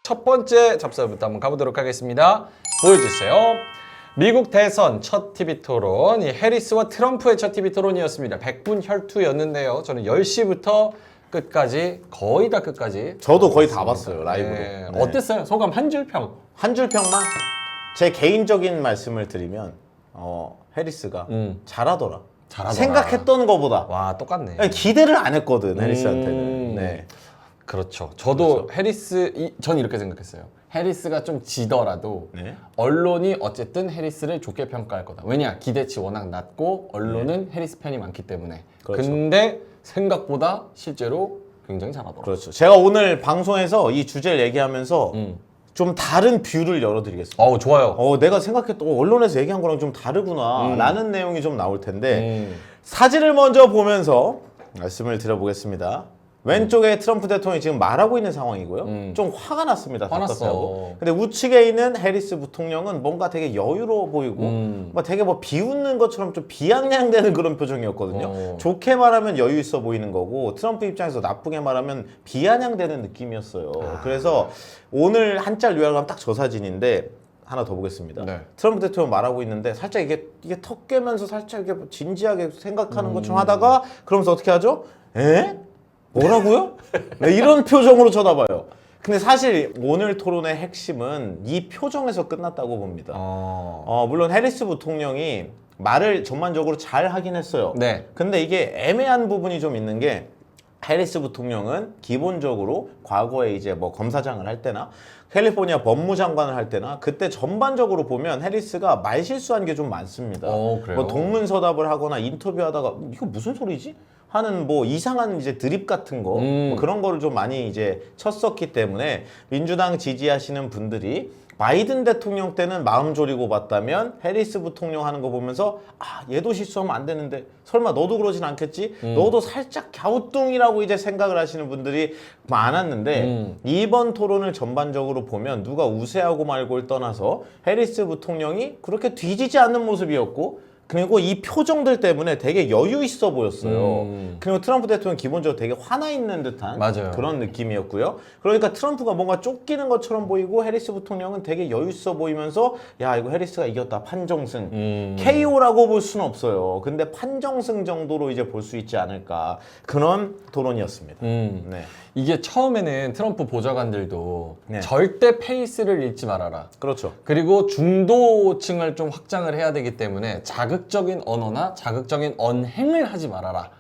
첫 번째 잡사부터 한번 가보도록 하겠습니다. 보여주세요. 미국 대선 첫 TV 토론, 이 해리스와 트럼프의 첫 TV 토론이었습니다. 100분 혈투였는데요. 저는 10시부터 끝까지, 거의 다 끝까지. 저도 거의 다 봤어요, 라이브로. 네. 네. 어땠어요? 소감 한 줄 평. 한 줄 평만? 제 개인적인 말씀을 드리면 해리스가 잘하더라. 잘하더라. 생각했던 거보다. 와, 똑같네. 기대를 안 했거든, 해리스한테는. 네. 그렇죠. 저도 해리스, 전 이렇게 생각했어요. 해리스가 좀 지더라도 네. 언론이 어쨌든 해리스를 좋게 평가할 거다. 왜냐? 기대치 워낙 낮고 언론은 해리스 팬이 많기 때문에. 그렇죠. 근데 생각보다 실제로 굉장히 잘하더라고요. 그렇죠. 제가 오늘 방송에서 이 주제를 얘기하면서 좀 다른 뷰를 열어드리겠습니다. 어우, 좋아요. 내가 생각했던 언론에서 얘기한 거랑 좀 다르구나 라는 내용이 좀 나올 텐데 사진을 먼저 보면서 말씀을 드려보겠습니다. 왼쪽에 트럼프 대통령이 지금 말하고 있는 상황이고요. 좀 화가 났습니다. 화났어. 답답해하고. 근데 우측에 있는 해리스 부통령은 뭔가 되게 여유로워 보이고 막 되게 뭐 비웃는 것처럼 좀 비아냥대는 그런 표정이었거든요. 좋게 말하면 여유 있어 보이는 거고 트럼프 입장에서 나쁘게 말하면 비아냥대는 느낌이었어요. 그래서 오늘 한 짤 요약하면 딱 저 사진인데 하나 더 보겠습니다. 네. 트럼프 대통령 말하고 있는데 살짝 이게 턱 깨면서 살짝 이렇게 진지하게 생각하는 것처럼 하다가 그러면서 어떻게 하죠? 에? 뭐라고요? 네, 이런 표정으로 쳐다봐요. 근데 사실 오늘 토론의 핵심은 이 표정에서 끝났다고 봅니다. 물론 해리스 부통령이 말을 전반적으로 잘 하긴 했어요. 네. 근데 이게 애매한 부분이 좀 있는 게 해리스 부통령은 기본적으로 과거에 이제 뭐 검사장을 할 때나 캘리포니아 법무장관을 할 때나 그때 전반적으로 보면 해리스가 말 실수한 게 좀 많습니다. 그래요? 뭐 동문서답을 하거나 인터뷰하다가 이거 무슨 소리지? 하는 뭐 이상한 이제 드립 같은 거 뭐 그런 거를 좀 많이 이제 쳤었기 때문에 민주당 지지하시는 분들이 바이든 대통령 때는 마음 졸이고 봤다면 해리스 부통령 하는 거 보면서 얘도 실수하면 안 되는데 설마 너도 그러진 않겠지? 너도 살짝 갸우뚱이라고 이제 생각을 하시는 분들이 많았는데 이번 토론을 전반적으로 보면 누가 우세하고 말고를 떠나서 해리스 부통령이 그렇게 뒤지지 않는 모습이었고 그리고 이 표정들 때문에 되게 여유 있어 보였어요. 그리고 트럼프 대통령 기본적으로 되게 화나 있는 듯한 맞아요. 그런 느낌이었고요. 그러니까 트럼프가 뭔가 쫓기는 것처럼 보이고 해리스 부통령은 되게 여유 있어 보이면서 야 이거 해리스가 이겼다 판정승. KO라고 볼 수는 없어요. 근데 판정승 정도로 이제 볼 수 있지 않을까 그런 토론이었습니다. 네. 이게 처음에는 트럼프 보좌관들도 네. 절대 페이스를 잃지 말아라. 그렇죠. 그리고 중도층을 좀 확장을 해야 되기 때문에 자극적인 언어나 자극적인 언행을 하지 말아라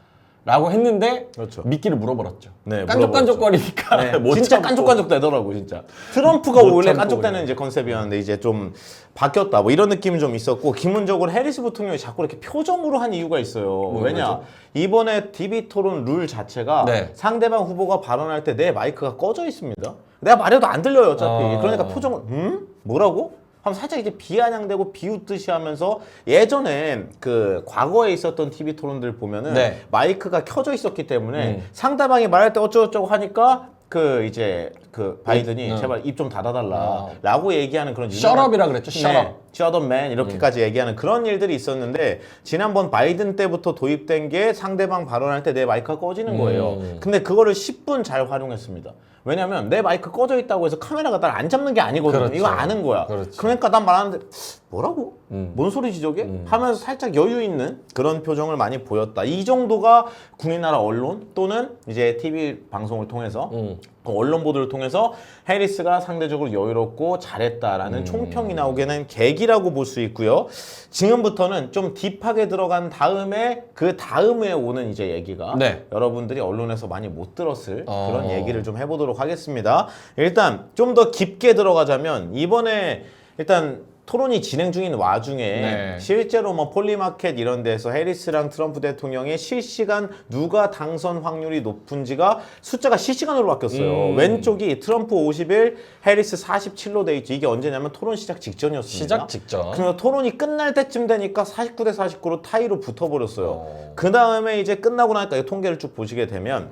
라고 했는데 그렇죠. 미끼를 물어버렸죠. 네, 깐족깐족거리니까 네, 못 진짜 참고. 깐족깐족 되더라고 진짜. 트럼프가 못 원래 참고 깐족대는 그냥. 이제 컨셉이었는데 이제 좀 바뀌었다 뭐 이런 느낌이 좀 있었고 기본적으로 해리스 부통령이 자꾸 이렇게 표정으로 한 이유가 있어요. 왜냐 뭐죠? 이번에 TV 토론 룰 자체가 네. 상대방 후보가 발언할 때 내 마이크가 꺼져 있습니다. 내가 말해도 안 들려요 어차피. 그러니까 표정을 뭐라고? 하면 살짝 이제 비아냥대고 비웃듯이 하면서 예전에 그 과거에 있었던 TV 토론들 보면은 네. 마이크가 켜져 있었기 때문에 상대방이 말할 때 어쩌고저쩌고 하니까 그 이제 그 바이든이 제발 입 좀 닫아달라 라고 얘기하는 그런 Shut up이라 그랬죠. Shut up. Shut up man 이렇게까지 얘기하는 그런 일들이 있었는데 지난번 바이든 때부터 도입된 게 상대방 발언할 때 내 마이크가 꺼지는 거예요. 근데 그거를 10분 잘 활용했습니다. 왜냐면 내 마이크 꺼져 있다고 해서 카메라가 날 안 잡는 게 아니거든. 그렇죠. 이거 아는 거야. 그렇죠. 그러니까 난 말하는데 뭐라고? 뭔 소리지 저게? 하면서 살짝 여유 있는 그런 표정을 많이 보였다. 이 정도가 국민나라 언론 또는 이제 TV 방송을 통해서 그 언론 보도를 통해서 해리스가 상대적으로 여유롭고 잘했다라는 총평이 나오게는 계기라고 볼 수 있고요. 지금부터는 좀 딥하게 들어간 다음에 그 다음에 오는 이제 얘기가 네. 여러분들이 언론에서 많이 못 들었을 그런 얘기를 좀 해보도록 하겠습니다. 일단 좀 더 깊게 들어가자면 이번에 일단 토론이 진행 중인 와중에 네. 실제로 뭐 폴리마켓 이런 데서 해리스랑 트럼프 대통령의 실시간 누가 당선 확률이 높은지가 숫자가 실시간으로 바뀌었어요. 왼쪽이 트럼프 51, 해리스 47로 돼 있지. 이게 언제냐면 토론 시작 직전이었습니다. 시작 직전. 그래서 토론이 끝날 때쯤 되니까 49대 49로 타이로 붙어버렸어요. 그 다음에 이제 끝나고 나니까 이 통계를 쭉 보시게 되면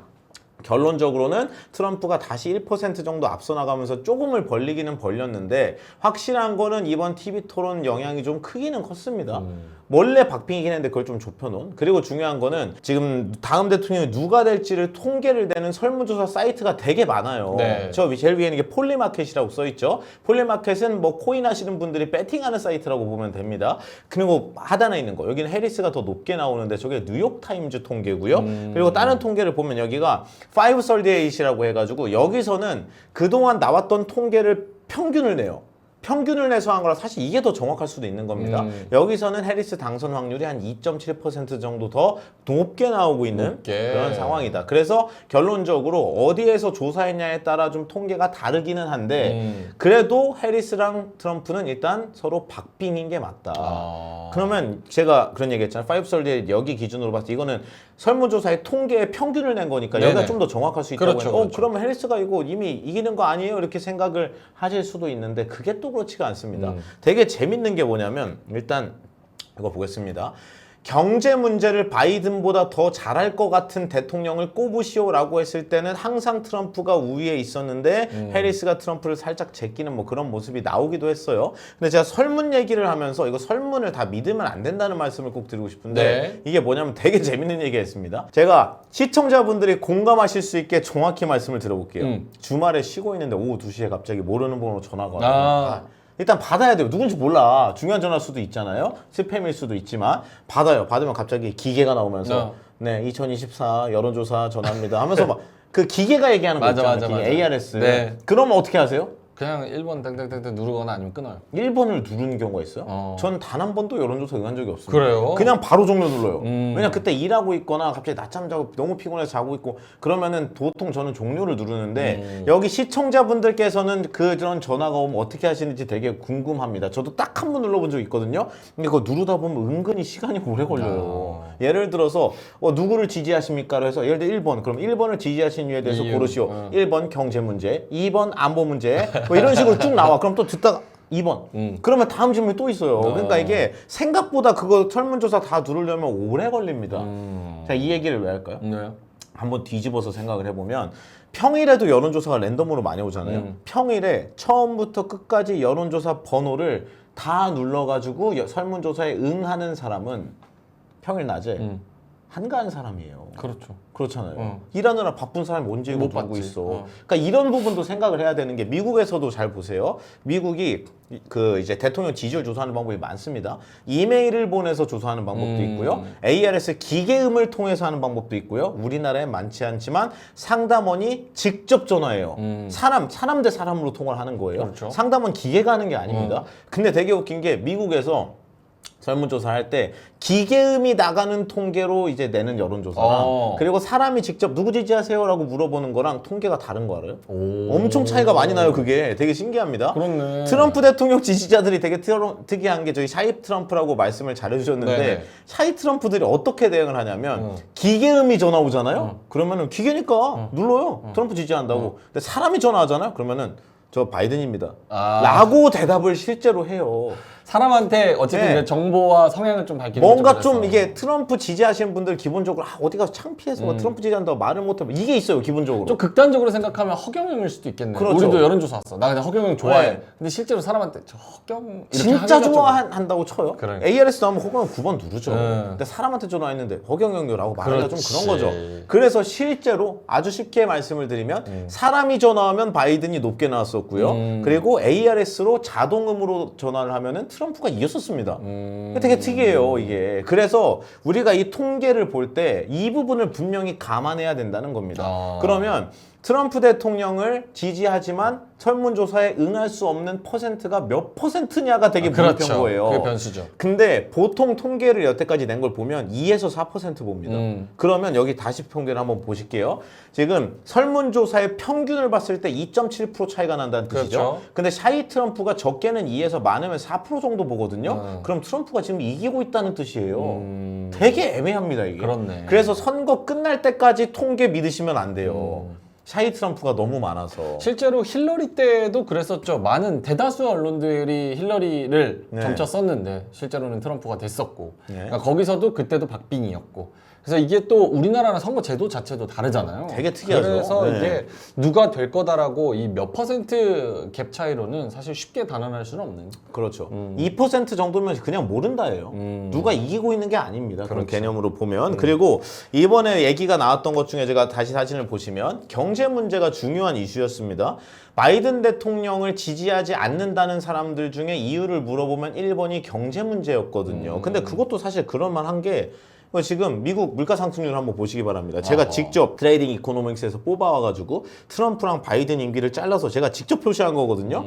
결론적으로는 트럼프가 다시 1% 정도 앞서 나가면서 조금을 벌리기는 벌렸는데 확실한 거는 이번 TV 토론 영향이 좀 크기는 컸습니다. 원래 박빙이긴 했는데 그걸 좀 좁혀놓은. 그리고 중요한 거는 지금 다음 대통령이 누가 될지를 통계를 내는 설문조사 사이트가 되게 많아요. 네. 저 제일 위에는 이게 폴리마켓이라고 써있죠. 폴리마켓은 뭐 코인 하시는 분들이 배팅하는 사이트라고 보면 됩니다. 그리고 하단에 있는 거 여기는 해리스가 더 높게 나오는데 저게 뉴욕타임즈 통계고요. 그리고 다른 통계를 보면 여기가 538이라고 해가지고 여기서는 그동안 나왔던 통계를 평균을 내요. 평균을 내서 한 거라 사실 이게 더 정확할 수도 있는 겁니다. 여기서는 해리스 당선 확률이 한 2.7% 정도 더 높게 나오고 있는 그런 상황이다. 그래서 결론적으로 어디에서 조사했냐에 따라 좀 통계가 다르기는 한데 그래도 해리스랑 트럼프는 일단 서로 박빙인 게 맞다. 그러면 제가 그런 얘기 했잖아요. 538 여기 기준으로 봤을 때 이거는 설문조사의 통계의 평균을 낸 거니까 네네. 여기가 좀 더 정확할 수 있다고 그렇죠, 했는데 그렇죠. 그러면 해리스가 이거 이미 이기는 거 아니에요? 이렇게 생각을 하실 수도 있는데 그게 또 그렇지가 않습니다. 되게 재밌는 게 뭐냐면 일단 이거 보겠습니다. 경제 문제를 바이든보다 더 잘할 것 같은 대통령을 꼽으시오라고 했을 때는 항상 트럼프가 우위에 있었는데 해리스가 트럼프를 살짝 제끼는 뭐 그런 모습이 나오기도 했어요. 근데 제가 설문 얘기를 하면서 이거 설문을 다 믿으면 안 된다는 말씀을 꼭 드리고 싶은데 네. 이게 뭐냐면 되게 재밌는 얘기했습니다. 제가 시청자분들이 공감하실 수 있게 정확히 말씀을 드려볼게요. 주말에 쉬고 있는데 오후 2시에 갑자기 모르는 번호로 전화가 와요. 일단 받아야 돼요. 누군지 몰라. 중요한 전화일 수도 있잖아요. 스팸일 수도 있지만 받아요. 받으면 갑자기 기계가 나오면서 네, 2024 여론조사 전화입니다 하면서 막 그 기계가 얘기하는 거 있잖아요. 기계, ARS. 네. 그러면 어떻게 하세요? 그냥 1번 땡땡땡땡 누르거나 아니면 끊어요. 1번을 누르는 경우가 있어요? 전 단 한 번도 여론조사 응한 적이 없습니다. 그래요? 그냥 바로 종료 눌러요. 왜냐면 그때 일하고 있거나 갑자기 낮잠 자고 너무 피곤해서 자고 있고 그러면은 보통 저는 종료를 누르는데 여기 시청자분들께서는 그런 전화가 오면 어떻게 하시는지 되게 궁금합니다. 저도 딱 한 번 눌러본 적 있거든요. 근데 그거 누르다 보면 은근히 시간이 오래 걸려요. 예를 들어서 누구를 지지하십니까? 해서 예를 들어 1번 그럼 1번을 지지하신 이유에 대해서 고르시오. 1번 경제 문제, 2번 안보 문제 뭐 이런 식으로 쭉 나와. 그럼 또 듣다가 2번. 그러면 다음 질문이 또 있어요. 그러니까 이게 생각보다 그거 설문조사 다 누르려면 오래 걸립니다. 자, 이 얘기를 왜 할까요? 네. 한번 뒤집어서 생각을 해보면 평일에도 여론조사가 랜덤으로 많이 오잖아요. 평일에 처음부터 끝까지 여론조사 번호를 다 눌러가지고 설문조사에 응하는 사람은 평일 낮에 한가한 사람이에요. 그렇죠. 그렇잖아요. 일하느라 바쁜 사람이 언제 이거 못 누르고 봤지. 있어. 그러니까 이런 부분도 생각을 해야 되는 게 미국에서도 잘 보세요. 미국이 그 이제 대통령 지지율 조사하는 방법이 많습니다. 이메일을 보내서 조사하는 방법도 있고요. ARS 기계음을 통해서 하는 방법도 있고요. 우리나라에 많지 않지만 상담원이 직접 전화해요. 사람 대 사람으로 통화를 하는 거예요. 그렇죠. 상담원 기계가 하는 게 아닙니다. 근데 되게 웃긴 게 미국에서 설문조사 할 때 기계음이 나가는 통계로 이제 내는 여론조사랑 그리고 사람이 직접 누구 지지하세요라고 물어보는 거랑 통계가 다른 거 알아요? 엄청 차이가 많이 나요. 그게 되게 신기합니다. 그렇네. 트럼프 대통령 지지자들이 되게 특이한 게 저희 샤이 트럼프라고 말씀을 잘해주셨는데 네네. 샤이 트럼프들이 어떻게 대응을 하냐면 기계음이 전화 오잖아요. 그러면은 기계니까 눌러요. 트럼프 지지한다고. 근데 사람이 전화하잖아요. 그러면은 저 바이든입니다. 라고 대답을 실제로 해요. 사람한테 어쨌든 네. 이제 정보와 성향을 좀 밝히는 뭔가 거죠, 좀 그래서. 이게 트럼프 지지하시는 분들 기본적으로 어디 가서 창피해서 뭐 트럼프 지지한다고 말을 못하면 이게 있어요 기본적으로. 좀 극단적으로 생각하면 허경영일 수도 있겠네요. 그렇죠. 우리도 여론조사 왔어. 나 그냥 허경영 좋아해. 네. 근데 실제로 사람한테 저 허경 이렇게 진짜 하기가 좀- 좋아한다고 쳐요. 그러니까. ARS 나오면 허경영 9번 누르죠. 네. 근데 사람한테 전화했는데 허경영이라고 말하기가 좀 그렇지. 그런 거죠. 그래서 실제로 아주 쉽게 말씀을 드리면 사람이 전화하면 바이든이 높게 나왔었고요. 그리고 ARS로 자동음으로 전화를 하면은 트럼프가 이겼었습니다. 되게 특이해요 이게. 그래서 우리가 이 통계를 볼 때 이 부분을 분명히 감안해야 된다는 겁니다. 그러면 트럼프 대통령을 지지하지만 설문조사에 응할 수 없는 퍼센트가 몇 퍼센트냐가 되게 물음표인 그렇죠. 거예요. 그게 변수죠. 근데 보통 통계를 여태까지 낸 걸 보면 2에서 4% 봅니다. 그러면 여기 다시 통계를 한번 보실게요. 지금 설문조사의 평균을 봤을 때 2.7% 차이가 난다는 뜻이죠. 그렇죠. 근데 샤이 트럼프가 적게는 2에서 많으면 4% 정도 보거든요. 그럼 트럼프가 지금 이기고 있다는 뜻이에요. 되게 애매합니다 이게. 그렇네. 그래서 선거 끝날 때까지 통계 믿으시면 안 돼요. 샤이 트럼프가 너무 많아서. 실제로 힐러리 때도 그랬었죠. 많은 대다수 언론들이 힐러리를 네. 점쳐 썼는데 실제로는 트럼프가 됐었고 네. 그러니까 거기서도 그때도 박빙이었고 그래서 이게 또 우리나라랑 선거 제도 자체도 다르잖아요. 되게 특이하죠. 그래서 네. 이게 누가 될 거다라고 이 몇 퍼센트 갭 차이로는 사실 쉽게 단언할 수는 없는. 그렇죠. 2% 정도면 그냥 모른다예요. 누가 이기고 있는 게 아닙니다. 그런 그렇죠. 개념으로 보면. 그리고 이번에 얘기가 나왔던 것 중에 제가 다시 사진을 보시면 경제 문제가 중요한 이슈였습니다. 바이든 대통령을 지지하지 않는다는 사람들 중에 이유를 물어보면 1번이 경제 문제였거든요. 근데 그것도 사실 그럴만한 게 지금 미국 물가 상승률 한번 보시기 바랍니다. 제가 직접 트레이딩 이코노믹스에서 뽑아와가지고 트럼프랑 바이든 임기를 잘라서 제가 직접 표시한 거거든요.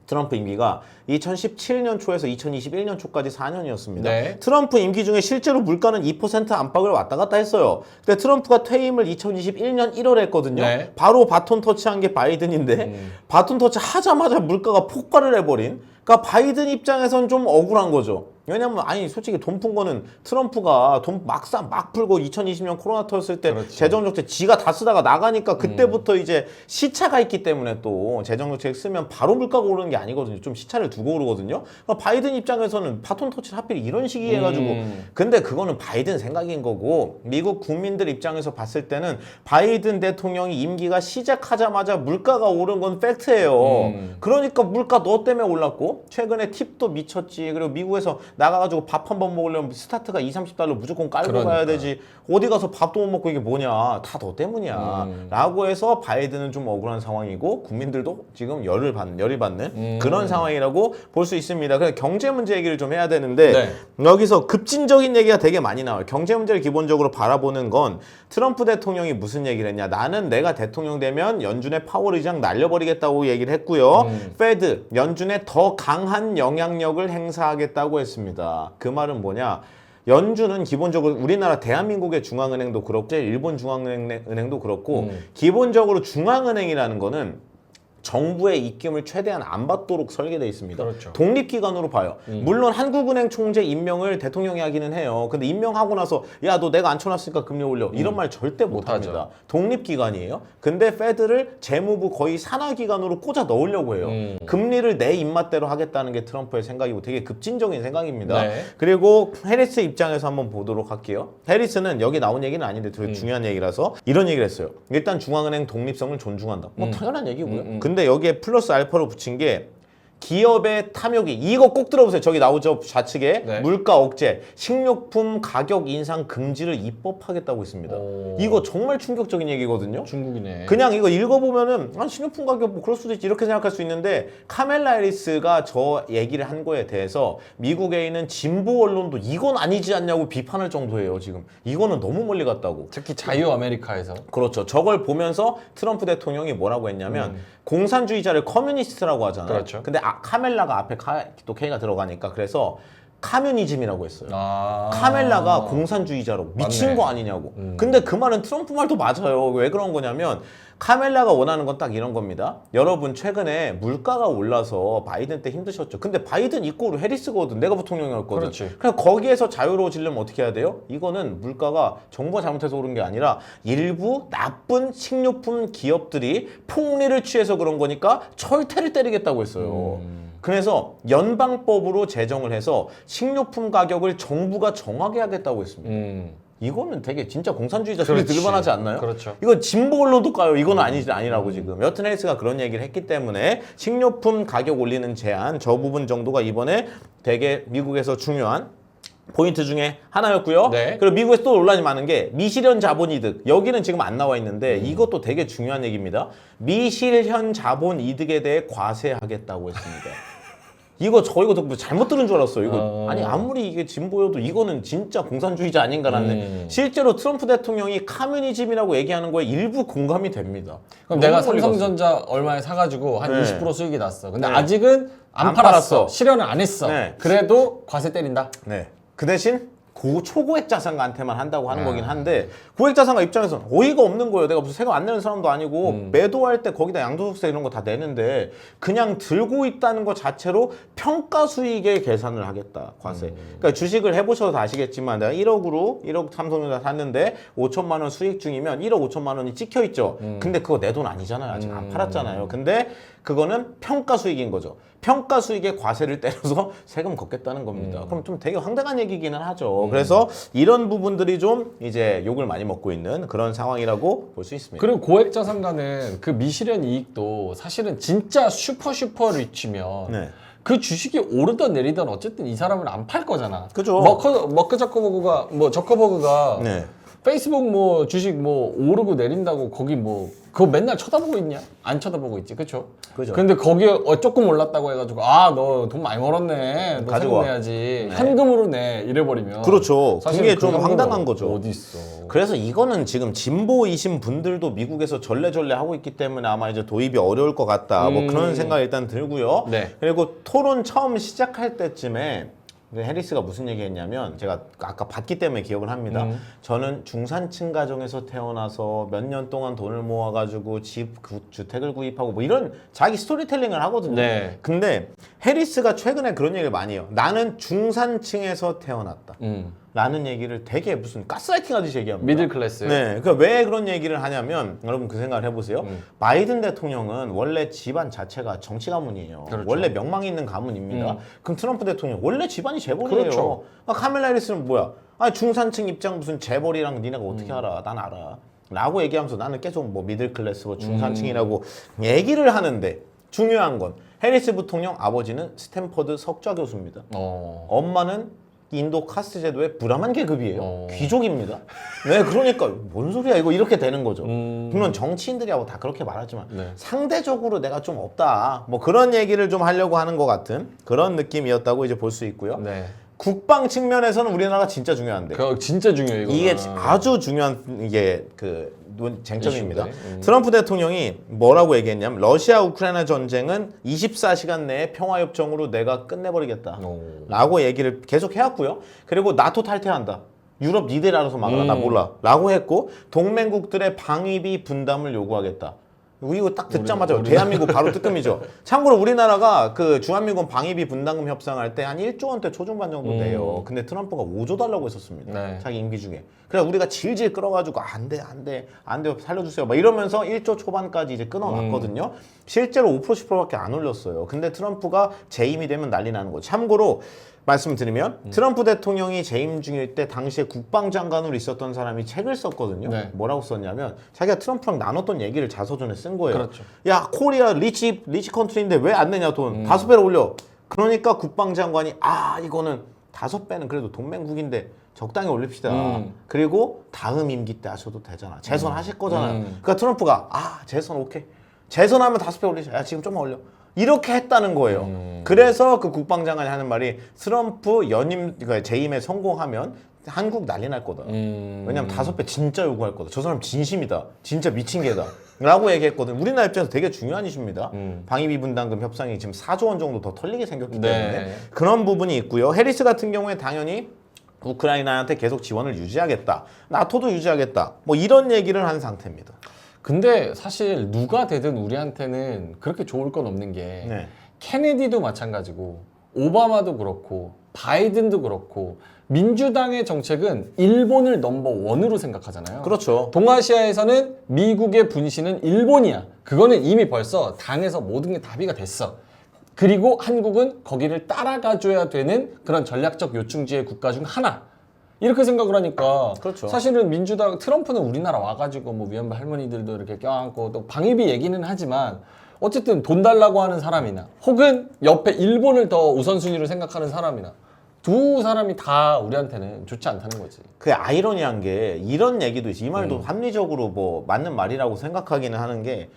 트럼프 임기가 2017년 초에서 2021년 초까지 4년이었습니다. 네. 트럼프 임기 중에 실제로 물가는 2% 안팎을 왔다 갔다 했어요. 근데 트럼프가 퇴임을 2021년 1월에 했거든요. 네. 바로 바톤 터치한 게 바이든인데 바톤 터치 하자마자 물가가 폭발을 해버린. 그러니까 바이든 입장에선 좀 억울한 거죠. 왜냐면 아니 솔직히 돈 푼 거는 트럼프가 돈 막 풀고 2020년 코로나 터졌을 때 그렇지. 재정정책 지가 다 쓰다가 나가니까 그때부터 이제 시차가 있기 때문에 또 재정정책 쓰면 바로 물가가 오르는 게 아니거든요. 좀 시차를 두고 오르거든요. 그러니까 바이든 입장에서는 바톤 터치를 하필 이런 시기에 해가지고 근데 그거는 바이든 생각인 거고 미국 국민들 입장에서 봤을 때는 바이든 대통령이 임기가 시작하자마자 물가가 오른 건 팩트예요. 그러니까 물가 너 때문에 올랐고 최근에 팁도 미쳤지. 그리고 미국에서 나가가지고 밥 한 번 먹으려면 스타트가 20-30달러 무조건 깔고 그러니까. 가야 되지. 어디 가서 밥도 못 먹고 이게 뭐냐. 다 너 때문이야. 라고 해서 바이든은 좀 억울한 상황이고 국민들도 지금 열이 받는 그런 상황이라고 볼 수 있습니다. 그래서 경제 문제 얘기를 좀 해야 되는데 네. 여기서 급진적인 얘기가 되게 많이 나와요. 경제 문제를 기본적으로 바라보는 건 트럼프 대통령이 무슨 얘기를 했냐. 나는 내가 대통령 되면 연준의 파월 의장 날려버리겠다고 얘기를 했고요. 페드, 연준에 더 강한 영향력을 행사하겠다고 했습니다. 그 말은 뭐냐. 연준은 기본적으로 우리나라 대한민국의 중앙은행도 그렇고 일본 중앙은행도 그렇고 기본적으로 중앙은행이라는 거는 정부의 입김을 최대한 안 받도록 설계되어 있습니다. 그렇죠. 독립기관으로 봐요. 물론 한국은행 총재 임명을 대통령이 하기는 해요. 근데 임명하고 나서 야 너 내가 앉혀놨으니까 금리 올려 이런 말 절대 못합니다. 못하죠. 독립기관이에요. 근데 페드를 재무부 거의 산하기관으로 꽂아 넣으려고 해요. 금리를 내 입맛대로 하겠다는 게 트럼프의 생각이고 되게 급진적인 생각입니다. 네. 그리고 해리스 입장에서 한번 보도록 할게요. 해리스는 여기 나온 얘기는 아닌데 되게 중요한 얘기라서 이런 얘기를 했어요. 일단 중앙은행 독립성을 존중한다. 뭐 당연한 얘기고요. 근데 여기에 플러스 알파로 붙인 게 기업의 탐욕이 이거 꼭 들어보세요. 저기 나오죠 좌측에 네. 물가 억제, 식료품 가격 인상 금지를 입법하겠다고 했습니다. 이거 정말 충격적인 얘기거든요. 중국이네. 그냥 이거 읽어보면은 식료품 가격 뭐 그럴 수도 있지 이렇게 생각할 수 있는데 카멜라 해리스가 저 얘기를 한 거에 대해서 미국에 있는 진보 언론도 이건 아니지 않냐고 비판할 정도예요. 지금 이거는 너무 멀리 갔다고. 특히 자유 아메리카에서. 그렇죠. 저걸 보면서 트럼프 대통령이 뭐라고 했냐면 공산주의자를 커뮤니스트라고 하잖아요. 그렇죠. 근데 카멜라가 앞에 또 K가 들어가니까 그래서 카뮤니즘이라고 했어요. 카멜라가 공산주의자로 미친 맞네. 거 아니냐고. 근데 그 말은 트럼프 말도 맞아요. 왜 그런 거냐면 카멜라가 원하는 건 딱 이런 겁니다. 여러분 최근에 물가가 올라서 바이든 때 힘드셨죠. 근데 바이든 이꼬르 해리스거든. 내가 부통령이었거든. 그렇지. 그냥 거기에서 자유로워지려면 어떻게 해야 돼요? 이거는 물가가 정부가 잘못해서 오른 게 아니라 일부 나쁜 식료품 기업들이 폭리를 취해서 그런 거니까 철퇴를 때리겠다고 했어요. 그래서 연방법으로 제정을 해서 식료품 가격을 정부가 정하게 하겠다고 했습니다. 이거는 되게 진짜 공산주의자 소리 그렇지. 들만하지 않나요? 그렇죠. 이거 진보 언론도 까요. 이건 아니라고 지금. 여튼 헬스가 그런 얘기를 했기 때문에 식료품 가격 올리는 제한 저 부분 정도가 이번에 되게 미국에서 중요한 포인트 중에 하나였고요. 네. 그리고 미국에서 또 논란이 많은 게 미실현 자본이득. 여기는 지금 안 나와 있는데 이것도 되게 중요한 얘기입니다. 미실현 자본이득에 대해 과세하겠다고 했습니다. 이거 저 이거 듣고 잘못 들은 줄 알았어요. 이거 아니 아무리 이게 진보여도 이거는 진짜 공산주의자 아닌가라는. 실제로 트럼프 대통령이 카뮤니즘이라고 얘기하는 거에 일부 공감이 됩니다. 그럼 내가 너무 멀리 갔어. 삼성전자 얼마에 사가지고 한 네. 20% 수익이 났어. 근데 네. 아직은 안 안 팔았어. 팔았어. 실현을 안 했어. 네. 그래도 과세 때린다. 네. 그 대신 초고액 자산가한테만 한다고 하는 거긴 한데 고액 자산가 입장에서는 어이가 없는 거예요. 내가 무슨 세금 안 내는 사람도 아니고 매도할 때 거기다 양도소득세 이런 거 다 내는데 그냥 들고 있다는 것 자체로 평가 수익의 계산을 하겠다. 과세. 그러니까 주식을 해보셔서 아시겠지만 내가 1억 삼성전자 샀는데 5천만 원 수익 중이면 1억 5천만 원이 찍혀 있죠. 근데 그거 내 돈 아니잖아요. 아직 안 팔았잖아요. 근데 그거는 평가 수익인 거죠. 평가 수익에 과세를 때려서 세금 걷겠다는 겁니다. 그럼 좀 되게 황당한 얘기기는 하죠. 그래서 이런 부분들이 좀 이제 욕을 많이 먹고 있는 그런 상황이라고 볼 수 있습니다. 그리고 고액자산가는 그 미실현 이익도 사실은 진짜 슈퍼 리치면 네. 그 주식이 오르던 내리던 어쨌든 이 사람은 안 팔 거잖아. 그죠. 머크 저커버그가 네. 페이스북 뭐 주식 뭐 오르고 내린다고 거기 뭐 그거 맨날 쳐다보고 있냐? 안 쳐다보고 있지, 그렇죠? 그죠. 근데 거기에 조금 올랐다고 해가지고 너 돈 많이 벌었네, 너 가지고 세금 와. 내야지, 현금으로 내 이래버리면 그렇죠. 사실 그게 그 좀 정도는 황당한 거죠. 어디 있어? 그래서 이거는 지금 진보이신 분들도 미국에서 전래전래 하고 있기 때문에 아마 이제 도입이 어려울 것 같다. 뭐 그런 생각이 일단 들고요. 네. 그리고 토론 처음 시작할 때쯤에 해리스가 무슨 얘기했냐면 제가 아까 봤기 때문에 기억을 합니다. 저는 중산층 가정에서 태어나서 몇 년 동안 돈을 모아가지고 주택을 구입하고 뭐 이런 자기 스토리텔링을 하거든요. 네. 근데 해리스가 최근에 그런 얘기를 많이 해요. 나는 중산층에서 태어났다. 라는 얘기를 되게 무슨 가스라이팅 하듯이 얘기합니다. 미들 클래스. 네, 그러니까 왜 그런 얘기를 하냐면 여러분 그 생각을 해보세요. 바이든 대통령은 원래 집안 자체가 정치 가문이에요. 그렇죠. 원래 명망 있는 가문입니다. 그럼 트럼프 대통령 원래 집안이 재벌이에요. 그렇죠. 그러니까 카멜라 해리스는 뭐야? 아니 중산층 입장 무슨 재벌이랑 니네가 어떻게 알아? 난 알아. 라고 얘기하면서 나는 계속 뭐 미들 클래스, 뭐 중산층이라고 얘기를 하는데 중요한 건 해리스 부통령 아버지는 스탠퍼드 석좌 교수입니다. 엄마는 인도 카스트 제도의 브라만 계급이에요. 귀족입니다. 네, 그러니까 뭔 소리야 이거 이렇게 되는 거죠. 물론 정치인들이하고 다 그렇게 말하지만 네. 상대적으로 내가 좀 없다. 뭐 그런 얘기를 좀 하려고 하는 것 같은 그런 느낌이었다고 이제 볼 수 있고요. 네. 국방 측면에서는 우리나라가 진짜 중요한데 그거 진짜 중요해 이거. 이게 아주 중요한 이게 그 쟁점입니다. 이슈인데. 트럼프 대통령이 뭐라고 얘기했냐면 러시아 우크라이나 전쟁은 24시간 내에 평화협정으로 내가 끝내버리겠다 라고 얘기를 계속 해왔고요. 그리고 나토 탈퇴한다. 유럽 니들이 알아서 막아라. 나 몰라. 라고 했고 동맹국들의 방위비 분담을 요구하겠다. 이거 딱 듣자마자 대한민국 바로 뜨끔이죠. 참고로 우리나라가 그 주한미군 방위비 분담금 협상할 때 한 1조 원대 초중반 정도 돼요. 근데 트럼프가 5조 달라고 했었습니다. 네. 자기 임기 중에. 그래서 우리가 질질 끌어가지고 안 돼 살려주세요. 막 이러면서 1조 초반까지 이제 끊어놨거든요. 실제로 5% 10%밖에 안 올렸어요. 근데 트럼프가 재임이 되면 난리 나는 거죠. 참고로 말씀드리면 트럼프 대통령이 재임 중일 때 당시에 국방장관으로 있었던 사람이 책을 썼거든요. 네. 뭐라고 썼냐면 자기가 트럼프랑 나눴던 얘기를 자서전에 쓴 거예요. 그렇죠. 야 코리아 리치 컨트리인데 왜 안 내냐 돈 5배로 올려. 그러니까 국방장관이 이거는 5배는 그래도 동맹국인데 적당히 올립시다. 그리고 다음 임기 때 하셔도 되잖아. 재선하실 거잖아요. 그러니까 트럼프가 재선 오케이. 재선하면 5배 올리자. 야 지금 좀만 올려. 이렇게 했다는 거예요. 그래서 그 국방장관이 하는 말이 트럼프 그러니까 재임에 성공하면 한국 난리 날 거다. 왜냐면 5배 진짜 요구할 거다. 저 사람 진심이다. 진짜 미친 개다. 라고 얘기했거든. 우리나라 입장에서 되게 중요한 이슈입니다. 방위비 분담금 협상이 지금 4조 원 정도 더 털리게 생겼기 때문에 네. 그런 부분이 있고요. 해리스 같은 경우에 당연히 우크라이나한테 계속 지원을 유지하겠다. 나토도 유지하겠다. 뭐 이런 얘기를 한 상태입니다. 근데 사실 누가 되든 우리한테는 그렇게 좋을 건 없는 게 네. 케네디도 마찬가지고 오바마도 그렇고 바이든도 그렇고 민주당의 정책은 일본을 넘버 원으로 생각하잖아요. 그렇죠. 동아시아에서는 미국의 분신은 일본이야. 그거는 이미 벌써 당에서 모든 게 답의가 됐어. 그리고 한국은 거기를 따라가줘야 되는 그런 전략적 요충지의 국가 중 하나. 이렇게 생각을 하니까 그렇죠. 사실은 민주당 트럼프는 우리나라 와가지고 뭐 위안부 할머니들도 이렇게 껴안고 또 방위비 얘기는 하지만 어쨌든 돈 달라고 하는 사람이나 혹은 옆에 일본을 더 우선순위로 생각하는 사람이나 두 사람이 다 우리한테는 좋지 않다는 거지. 그 아이러니한 게 이런 얘기도 있어. 이 말도 합리적으로 뭐 맞는 말이라고 생각하기는 하는 게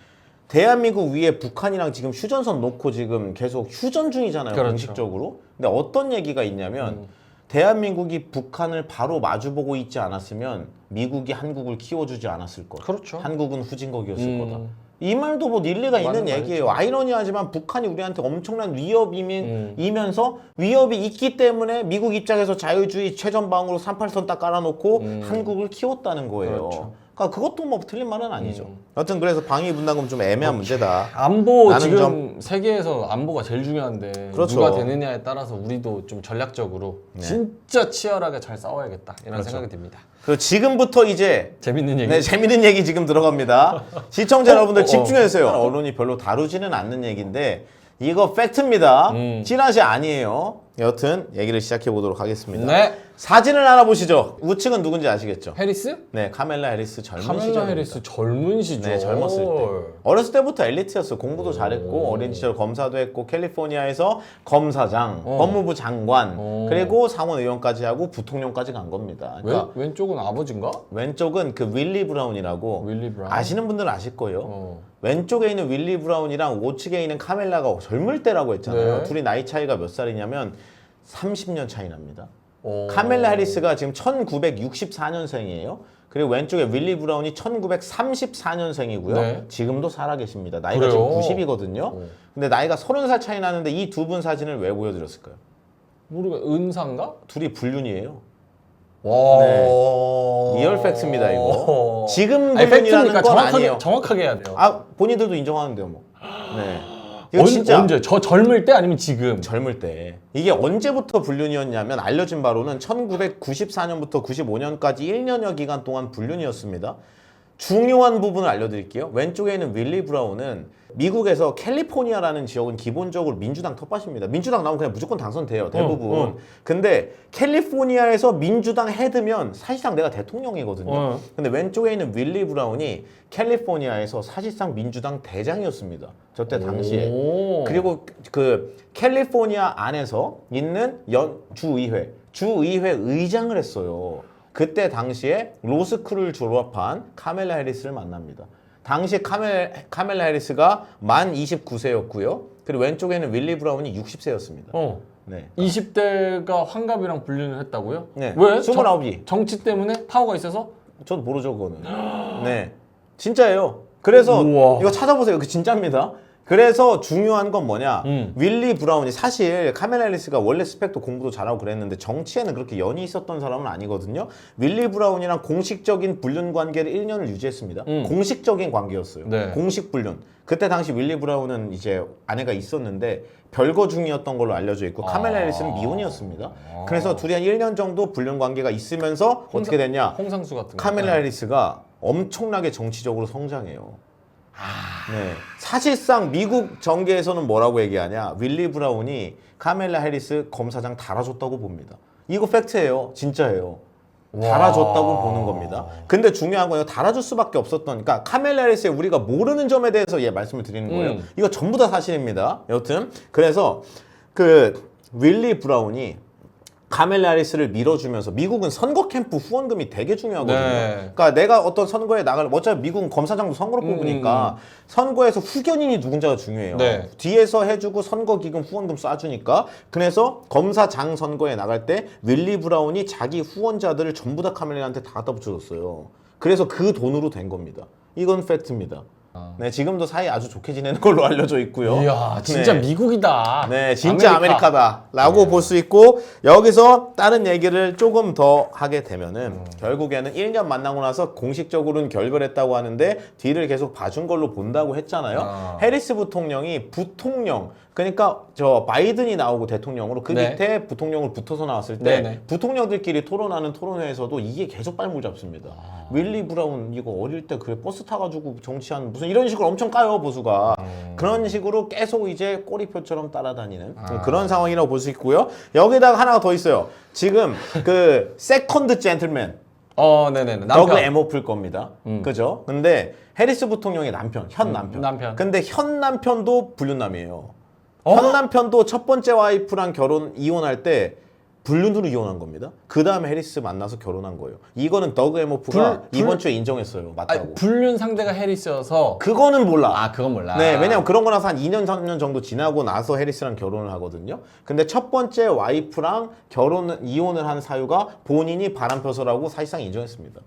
대한민국 위에 북한이랑 지금 휴전선 놓고 지금 계속 휴전 중이잖아요. 그렇죠. 공식적으로. 근데 어떤 얘기가 있냐면 대한민국이 북한을 바로 마주보고 있지 않았으면 미국이 한국을 키워주지 않았을 것. 그렇죠. 한국은 후진국이었을 거다. 이 말도 뭐 일리가 있는 맞는 얘기예요. 아이러니하지만 북한이 우리한테 엄청난 위협이면서 위협이 있기 때문에 미국 입장에서 자유주의 최전방으로 38선 딱 깔아놓고 한국을 키웠다는 거예요. 그렇죠. 그러니까 그것도 뭐 틀린 말은 아니죠. 여튼 그래서 방위 분담금 좀 애매한 문제다. 안보 나는 지금 세계에서 안보가 제일 중요한데 그렇죠. 누가 되느냐에 따라서 우리도 좀 전략적으로 진짜 치열하게 잘 싸워야겠다 이런 그렇죠. 생각이 듭니다. 그리고 지금부터 이제 재밌는 얘기. 네, 재밌는 얘기 지금 들어갑니다. 시청자 여러분들 집중해주세요. 언론이 별로 다루지는 않는 얘기인데 이거 팩트입니다. 찌라시 아니에요. 여튼 얘기를 시작해 보도록 하겠습니다. 네. 사진을 알아보시죠. 우측은 누군지 아시겠죠? 해리스? 네, 카멜라 해리스 젊은 카멜라 시절. 해리스 젊은 시절. 네, 젊었을 때. 어렸을 때부터 엘리트였어. 공부도 잘했고 어린 시절 검사도 했고 캘리포니아에서 검사장, 법무부 장관, 그리고 상원 의원까지 하고 부통령까지 간 겁니다. 그러니까 왼쪽은 아버지인가? 왼쪽은 그 윌리 브라운이라고 윌리 브라운. 아시는 분들은 아실 거예요. 왼쪽에 있는 윌리 브라운이랑 우측에 있는 카멜라가 젊을 때라고 했잖아요. 네. 둘이 나이 차이가 몇 살이냐면 30년 차이 납니다. 오. 카멜라 해리스가 지금 1964년생이에요. 그리고 왼쪽에 윌리 브라운이 1934년생이고요. 네. 지금도 살아 계십니다. 나이가 그래요? 지금 90이거든요. 근데 나이가 30살 차이 나는데 이 두 분 사진을 왜 보여드렸을까요? 모르겠. 은사인가? 둘이 불륜이에요. 와. 네. 리얼 팩트입니다 이거. 지금 아니, 불륜이라는 팩트니까 건 아니에요. 정확하게 해야 돼요. 아 본인들도 인정하는데요 뭐. 네. 이거 진짜 언제? 저 젊을 때 아니면 지금? 젊을 때 이게 언제부터 불륜이었냐면 알려진 바로는 1994년부터 95년까지 1년여 기간 동안 불륜이었습니다. 중요한 부분을 알려드릴게요. 왼쪽에 있는 윌리 브라운은 미국에서 캘리포니아라는 지역은 기본적으로 민주당 텃밭입니다. 민주당 나오면 그냥 무조건 당선돼요. 대부분. 근데 캘리포니아에서 민주당 헤드면 사실상 내가 대통령이거든요. 근데 왼쪽에 있는 윌리 브라운이 캘리포니아에서 사실상 민주당 대장이었습니다. 저때 당시에. 오. 그리고 그 캘리포니아 안에서 있는 주의회 의장을 했어요. 그때 당시에 로스쿨을 졸업한 카멜라 해리스를 만납니다. 당시에 카멜라 해리스가 만 29세였고요. 그리고 왼쪽에는 윌리 브라운이 60세였습니다. 네. 20대가 환갑이랑 불륜을 했다고요? 네. 왜? 29이. 정치 때문에? 파워가 있어서? 저도 모르죠, 그거는. 네. 진짜예요. 그래서 우와. 이거 찾아보세요. 그 진짜입니다. 그래서 중요한 건 뭐냐? 윌리 브라운이 사실 카멜라 해리스가 원래 스펙도 공부도 잘하고 그랬는데 정치에는 그렇게 연이 있었던 사람은 아니거든요. 윌리 브라운이랑 공식적인 불륜 관계를 1년을 유지했습니다. 공식적인 관계였어요. 네. 공식 불륜. 그때 당시 윌리 브라운은 이제 아내가 있었는데 별거 중이었던 걸로 알려져 있고 카멜라 해리스는 미혼이었습니다. 그래서 둘이 한 1년 정도 불륜 관계가 있으면서 어떻게 됐냐? 홍상수 같은 거. 카멜라 해리스가 엄청나게 정치적으로 성장해요. 네. 사실상 미국 정계에서는 뭐라고 얘기하냐? 윌리 브라운이 카멜라 해리스 검사장 달아줬다고 봅니다. 이거 팩트예요. 진짜예요. 달아줬다고 보는 겁니다. 근데 중요한 건 이거 달아줄 수밖에 없었던, 그러니까 카멜라 해리스의 우리가 모르는 점에 대해서 말씀을 드리는 거예요. 이거 전부 다 사실입니다. 여튼 그래서 그 윌리 브라운이 카멜라 해리스를 밀어주면서 미국은 선거 캠프 후원금이 되게 중요하거든요. 네. 그러니까 내가 어떤 선거에 나갈 어차피 미국은 검사장도 선거로 뽑으니까 선거에서 후견인이 누군가가 중요해요. 네. 뒤에서 해주고 선거기금 후원금 쏴주니까 그래서 검사장 선거에 나갈 때 윌리 브라운이 자기 후원자들을 전부 다 카멜라한테 다 갖다 붙여줬어요. 그래서 그 돈으로 된 겁니다. 이건 팩트입니다. 네, 지금도 사이 아주 좋게 지내는 걸로 알려져 있고요. 이야, 진짜 네. 미국이다. 네, 진짜 아메리카다라고 볼 수 있고 여기서 다른 얘기를 조금 더 하게 되면은 결국에는 1년 만나고 나서 공식적으로는 결별했다고 하는데 뒤를 계속 봐준 걸로 본다고 했잖아요. 해리스 부통령이 부통령 그러니까 저 바이든이 나오고 대통령으로 그 네. 밑에 부통령을 붙어서 나왔을 때 네네. 부통령들끼리 토론하는 토론회에서도 이게 계속 발목 잡습니다. 윌리 브라운 이거 어릴 때 그래 버스 타가지고 정치한 무슨 이런 식으로 엄청 까요 보수가. 그런 식으로 계속 이제 꼬리표처럼 따라다니는 그런 상황이라고 볼 수 있고요. 여기다가 하나가 더 있어요. 지금 그 세컨드 젠틀맨 네네네. 더그 남편. 에모플 겁니다. 그죠? 근데 해리스 부통령의 남편, 현 남편. 남편. 근데 현 남편도 불륜남이에요. 현 남편도 첫 번째 와이프랑 이혼할 때 불륜으로 이혼한 겁니다. 그 다음에 해리스 만나서 결혼한 거예요. 이거는 더그 에모프가 이번 주에 인정했어요. 맞다고. 아니, 불륜 상대가 해리스여서. 그거는 몰라. 그건 몰라. 네, 왜냐면 그런 거 나서 한 2년, 3년 정도 지나고 나서 해리스랑 결혼을 하거든요. 근데 첫 번째 와이프랑 이혼을 한 사유가 본인이 바람펴서라고 사실상 인정했습니다.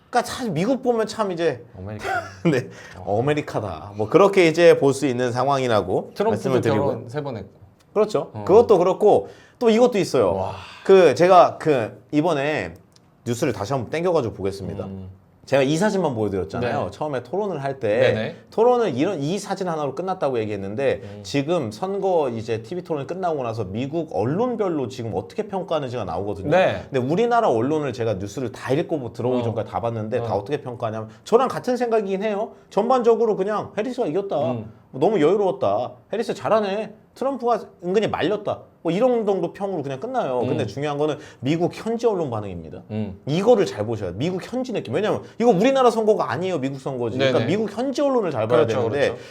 그러니까 사실 미국 보면 참 이제 아메리카. 네, 아메리카다. 뭐 그렇게 이제 볼 수 있는 상황이라고 트럼프도 말씀을 드리고. 결혼 3번 했고. 그렇죠. 그것도 그렇고 또 이것도 있어요. 제가 이번에 뉴스를 다시 한번 땡겨가지고 보겠습니다. 제가 이 사진만 보여드렸잖아요. 네. 처음에 토론을 할 때 네네. 토론을 이 사진 하나로 끝났다고 얘기했는데 지금 선거 이제 TV 토론이 끝나고 나서 미국 언론별로 지금 어떻게 평가하는지가 나오거든요. 네. 근데 우리나라 언론을 제가 뉴스를 다 읽고 들어오기 전까지 다 봤는데 다 어떻게 평가하냐면 저랑 같은 생각이긴 해요. 전반적으로 그냥 해리스가 이겼다. 너무 여유로웠다. 해리스 잘하네. 트럼프가 은근히 말렸다. 뭐 이런 정도 평으로 그냥 끝나요. 근데 중요한 거는 미국 현지 언론 반응입니다. 이거를 잘 보셔야 돼요. 미국 현지 느낌. 왜냐면 이거 우리나라 선거가 아니에요. 미국 선거지. 그러니까 네네. 미국 현지 언론을 잘 봐야 그렇죠, 되는데 그렇죠.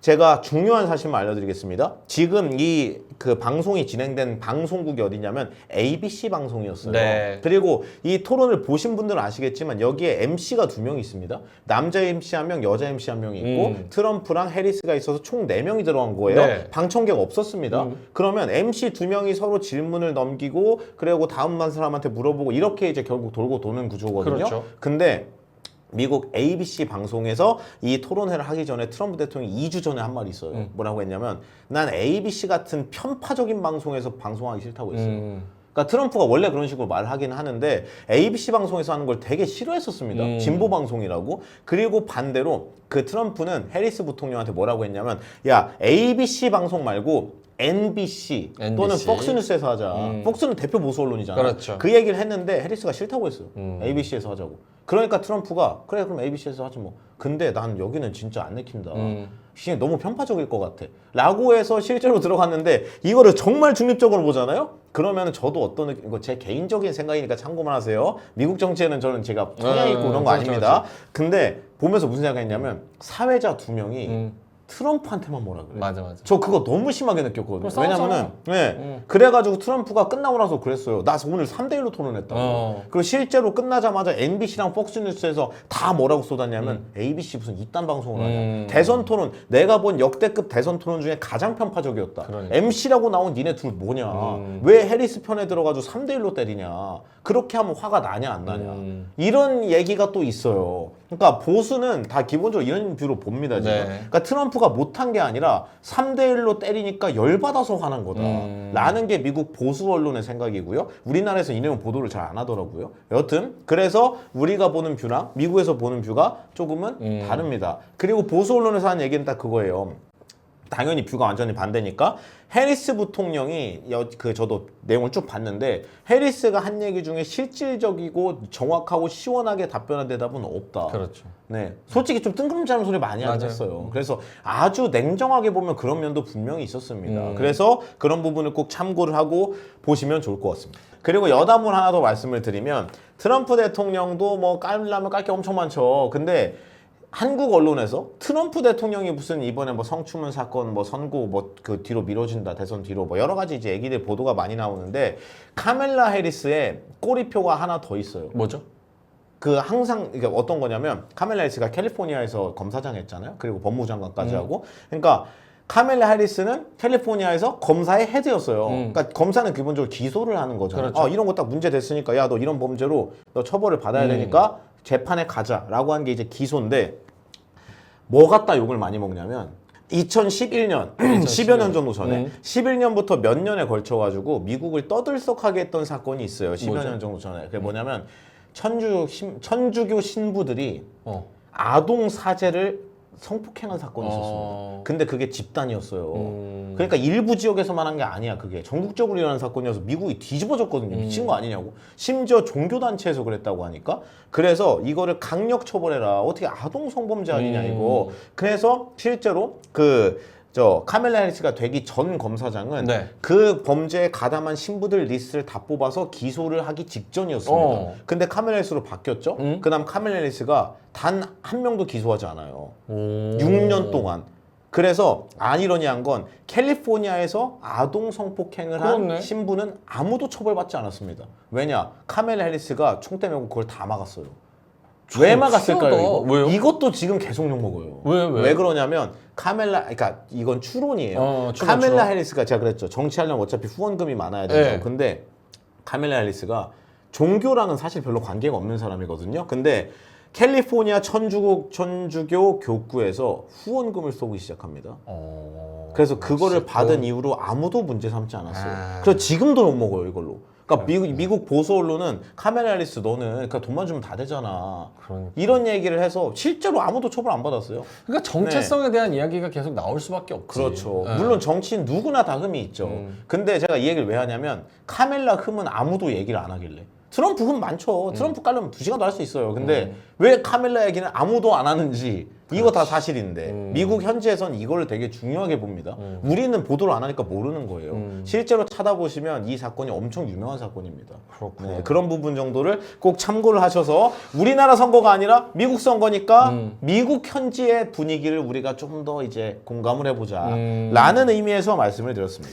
제가 중요한 사실만 알려드리겠습니다. 지금 이 그 방송이 진행된 방송국이 어디냐면 ABC 방송이었어요. 네. 그리고 이 토론을 보신 분들은 아시겠지만 여기에 MC가 2명이 있습니다. 남자 MC 1명, 여자 MC 1명이 있고 트럼프랑 해리스가 있어서 총 4명이 들어간 거예요. 네. 방청객 없었습니다. 그러면 MC 2명이 서로 질문을 넘기고 그리고 다음 사람한테 물어보고 이렇게 이제 결국 돌고 도는 구조거든요. 그렇죠. 근데 미국 ABC 방송에서 이 토론회를 하기 전에 트럼프 대통령이 2주 전에 한 말이 있어요. 뭐라고 했냐면 난 ABC 같은 편파적인 방송에서 방송하기 싫다고 했어요. 그러니까 트럼프가 원래 그런 식으로 말하긴 하는데 ABC 방송에서 하는 걸 되게 싫어했었습니다. 진보 방송이라고. 그리고 반대로 그 트럼프는 해리스 부통령한테 뭐라고 했냐면 야 ABC 방송 말고 NBC 또는 NBC. 폭스뉴스에서 하자. 폭스는 대표 보수 언론이잖아. 그렇죠. 그 얘기를 했는데 해리스가 싫다고 했어요. ABC에서 하자고. 그러니까 트럼프가 그래 그럼 ABC에서 하지 뭐. 근데 난 여기는 진짜 안 내킨다. 너무 편파적일 것 같아. 라고 해서 실제로 들어갔는데 이거를 정말 중립적으로 보잖아요. 그러면 저도 어떤 느낌, 이거 제 개인적인 생각이니까 참고만 하세요. 미국 정치에는 저는 제가 성향 있고 그런 거 그렇죠, 아닙니다. 근데 보면서 무슨 생각했냐면 사회자 2명이 트럼프한테만 뭐라 그래. 맞아, 맞아. 저 그거 너무 심하게 느꼈거든요. 그럼 왜냐면은 네. 그래가지고 트럼프가 끝나고 나서 그랬어요. 나 오늘 3대1로 토론했다고. 그리고 실제로 끝나자마자 MBC랑 폭스뉴스에서 다 뭐라고 쏟았냐면 ABC 무슨 이딴 방송을 하냐. 대선 토론 내가 본 역대급 대선 토론 중에 가장 편파적이었다. 그러니까. MC라고 나온 니네 둘 뭐냐. 왜 해리스 편에 들어가지고 3대1로 때리냐. 그렇게 하면 화가 나냐 안 나냐. 이런 얘기가 또 있어요. 그러니까 보수는 다 기본적으로 이런 뷰로 봅니다. 지금. 네. 그러니까 트럼프가 못한 게 아니라 3대1로 때리니까 열받아서 화난 거다. 라는 게 미국 보수 언론의 생각이고요. 우리나라에서 이 내용 보도를 잘 안 하더라고요. 여튼 그래서 우리가 보는 뷰랑 미국에서 보는 뷰가 조금은 다릅니다. 그리고 보수 언론에서 하는 얘기는 딱 그거예요. 당연히 뷰가 완전히 반대니까 해리스 부통령이 저도 내용을 쭉 봤는데 해리스가 한 얘기 중에 실질적이고 정확하고 시원하게 답변한 대답은 없다. 그렇죠. 네, 솔직히 좀 뜬금없는 소리 많이 하긴 맞아요. 했어요. 그래서 아주 냉정하게 보면 그런 면도 분명히 있었습니다. 그래서 그런 부분을 꼭 참고를 하고 보시면 좋을 것 같습니다. 그리고 여담을 하나 더 말씀을 드리면 트럼프 대통령도 뭐 깔려면 깔 게 엄청 많죠. 근데 한국 언론에서 트럼프 대통령이 무슨 이번에 뭐 성추문 사건 뭐 선고 뭐 그 뒤로 미뤄진다 대선 뒤로 뭐 여러 가지 이제 얘기들 보도가 많이 나오는데 카멜라 해리스의 꼬리표가 하나 더 있어요. 뭐죠? 그 항상 이게 어떤 거냐면 카멜라 해리스가 캘리포니아에서 검사장 했잖아요. 그리고 법무장관까지 하고. 그러니까 카멜라 해리스는 캘리포니아에서 검사의 헤드였어요. 그러니까 검사는 기본적으로 기소를 하는 거잖아요. 그렇죠. 이런 거 딱 문제 됐으니까 야 너 이런 범죄로 너 처벌을 받아야 되니까 재판에 가자라고 한 게 이제 기소인데 뭐 갖다 욕을 많이 먹냐면 2011년 10여 년 정도 전에 11년부터 몇 년에 걸쳐가지고 미국을 떠들썩하게 했던 사건이 있어요. 10여 년 정도 전에. 그게 뭐냐면 천주교 신부들이 아동 사제를 성폭행한 사건이 있었습니다. 근데 그게 집단이었어요. 그러니까 일부 지역에서만 한 게 아니야. 그게 전국적으로 일어난 사건이어서 미국이 뒤집어졌거든요. 미친 거 아니냐고. 심지어 종교단체에서 그랬다고 하니까. 그래서 이거를 강력 처벌해라. 어떻게 아동 성범죄 아니냐 이거. 그래서 실제로 카멜라 해리스가 되기 전 검사장은 네. 그 범죄에 가담한 신부들 리스트를 다 뽑아서 기소를 하기 직전이었습니다. 근데 카멜라 해리스로 바뀌었죠. 그다음 카멜라 해리스가 단 한 명도 기소하지 않아요. 6년 동안. 그래서 아이러니한 건 캘리포니아에서 아동 성폭행을 한 그렇네. 신부는 아무도 처벌받지 않았습니다. 왜냐? 카멜라 해리스가 총대 메고 그걸 다 막았어요. 왜 막았을까요? 희한하다. 이거? 왜요? 이것도 지금 계속 욕먹어요. 왜? 왜 그러냐면 그러니까 이건 추론이에요. 추론. 카멜라 해리스가 제가 그랬죠. 정치하려면 어차피 후원금이 많아야 된다고. 네. 근데 카멜라 해리스가 종교랑은 사실 별로 관계가 없는 사람이거든요. 근데 캘리포니아 천주교 교구에서 후원금을 쏘기 시작합니다. 그래서 그거를 받은 이후로 아무도 문제 삼지 않았어요. 그래서 지금도 욕먹어요, 이걸로. 그러니까 미국 보수 언론은 카멜라 해리스 너는 그러니까 돈만 주면 다 되잖아. 그러니까. 이런 얘기를 해서 실제로 아무도 처벌 안 받았어요. 그러니까 정체성에 대한 이야기가 계속 나올 수밖에 없지. 그렇죠. 네. 물론 정치인 누구나 다 흠이 있죠. 근데 제가 이 얘기를 왜 하냐면 카멜라 흠은 아무도 얘기를 안 하길래. 트럼프 흠 많죠. 트럼프 깔려면 2시간도 할 수 있어요. 근데 왜 카멜라 얘기는 아무도 안 하는지 이거 다 사실인데 미국 현지에선 이걸 되게 중요하게 봅니다. 우리는 보도를 안 하니까 모르는 거예요. 실제로 찾아보시면 이 사건이 엄청 유명한 사건입니다. 그렇구나. 네, 그런 부분 정도를 꼭 참고를 하셔서 우리나라 선거가 아니라 미국 선거니까 미국 현지의 분위기를 우리가 좀 더 이제 공감을 해보자 라는 의미에서 말씀을 드렸습니다.